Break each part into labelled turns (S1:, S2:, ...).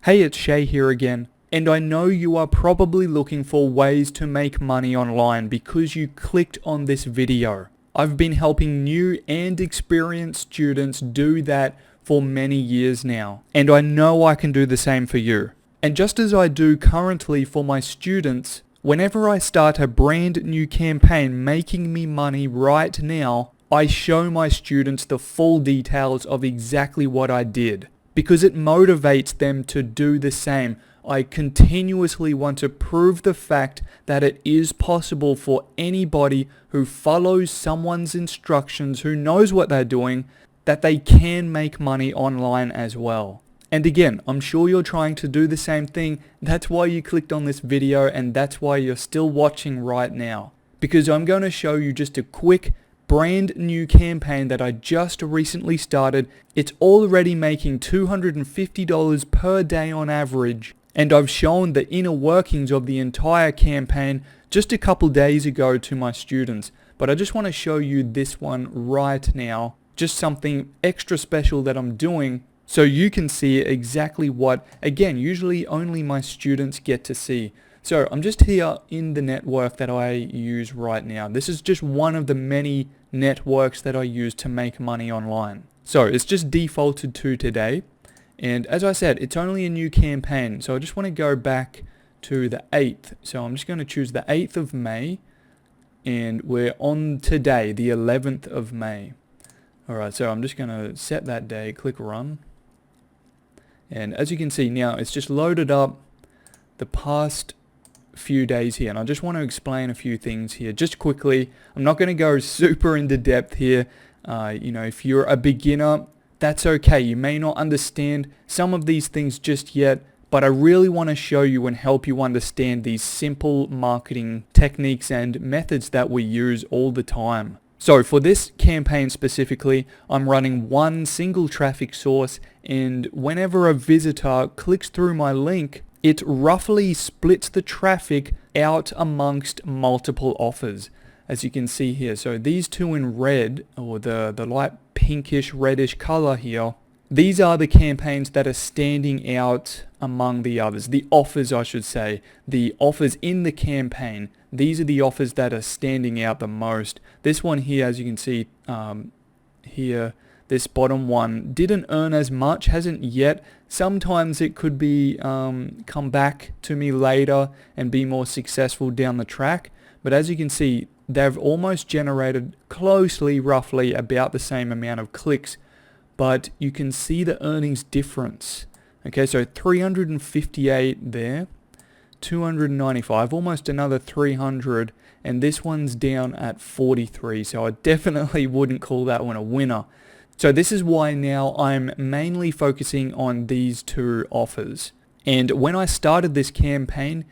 S1: Hey, it's Shay here again, and I know you are probably looking for ways to make money online because you clicked on this video. I've been helping new and experienced students do that for many years now, and I know I can do the same for you. And just as I do currently for my students, whenever I start a brand new campaign making me money right now, I show my students the full details of exactly what I did. Because it motivates them to do the same. I continuously want to prove the fact that it is possible for anybody who follows someone's instructions, who knows what they're doing, that they can make money online as well. And again, I'm sure you're trying to do the same thing. That's why you clicked on this video, and that's why you're still watching right now. Because I'm going to show you just a quick brand new campaign that I just recently started. It's already making $250 per day on average, and I've shown the inner workings of the entire campaign just a couple days ago to my students. But I just want to show you this one right now, just something extra special that I'm doing so you can see exactly what, again, usually only my students get to see. So I'm just here in the network that I use right now. This is just one of the many networks that I use to make money online. So it's just defaulted to today. And as I said, it's only a new campaign. So I just want to go back to the 8th. So I'm just going to choose the 8th of May. And we're on today, the 11th of May. Alright, so I'm just going to set that day, click run. And as you can see now, it's just loaded up the past few days here, and I just want to explain a few things here just quickly. I'm not going to go super into depth here. If you're a beginner, that's okay. You may not understand some of these things just yet, but I really want to show you and help you understand these simple marketing techniques and methods that we use all the time. So for this campaign specifically, I'm running one single traffic source, and whenever a visitor clicks through my link, it roughly splits the traffic out amongst multiple offers, as you can see here. So these two in red, or the light pinkish reddish color here, these are the campaigns that are standing out among the others. The offers, I should say. The offers in the campaign. These are the offers that are standing out the most. This one here, as you can see here, this bottom one didn't earn as much, hasn't yet. Sometimes it could be come back to me later and be more successful down the track. But as you can see, they've almost generated closely, roughly about the same amount of clicks. But you can see the earnings difference. Okay, so 358 there, 295, almost another 300, and this one's down at 43. So I definitely wouldn't call that one a winner. So this is why now I'm mainly focusing on these two offers. And when I started this campaign,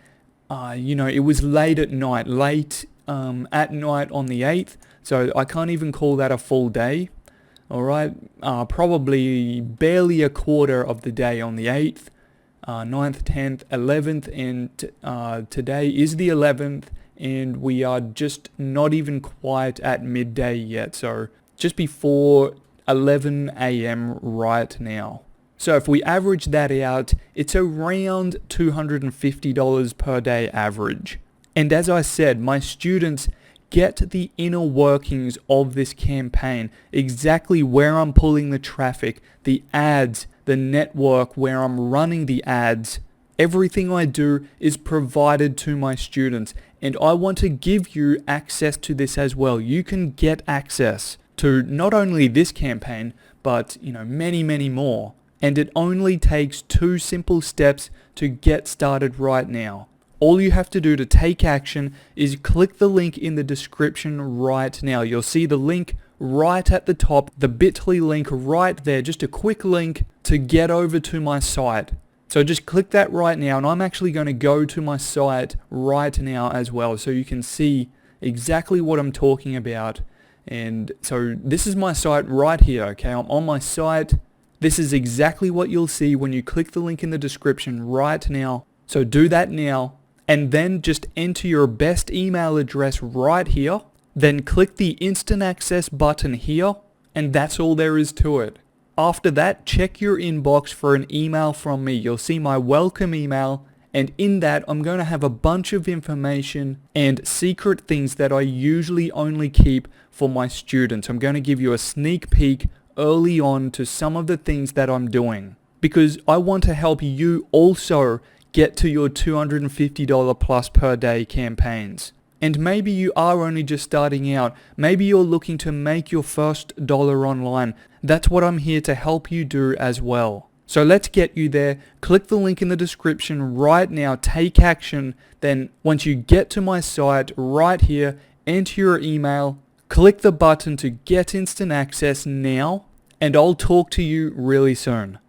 S1: it was late at night on the 8th. So I can't even call that a full day. Alright, probably barely a quarter of the day on the 8th, 9th, 10th, 11th, and today is the 11th, and we are just not even quite at midday yet. So just before 11 a.m. right now. So if we average that out, it's around $250 per day average. And as I said, my students get the inner workings of this campaign, exactly where I'm pulling the traffic, the ads, the network where I'm running the ads. Everything I do is provided to my students, and I want to give you access to this as well. You can get access to not only this campaign, but many, many more. And it only takes 2 simple steps to get started right now. All you have to do to take action is click the link in the description right now. You'll see the link right at the top, the bit.ly link right there, just a quick link to get over to my site. So just click that right now, and I'm actually going to go to my site right now as well, so you can see exactly what I'm talking about. And so this is my site right here, okay? I'm on my site. This is exactly what you'll see when you click the link in the description right now. So do that now, and then just enter your best email address right here. Then click the instant access button here, and that's all there is to it. After that, check your inbox for an email from me. You'll see my welcome email, and in that I'm going to have a bunch of information and secret things that I usually only keep for my students. I'm going to give you a sneak peek early on to some of the things that I'm doing, because I want to help you also get to your $250 plus per day campaigns. And maybe you are only just starting out. Maybe you're looking to make your first dollar online. That's what I'm here to help you do as well. So let's get you there. Click the link in the description right now. Take action. Then once you get to my site right here, enter your email, click the button to get instant access now, and I'll talk to you really soon.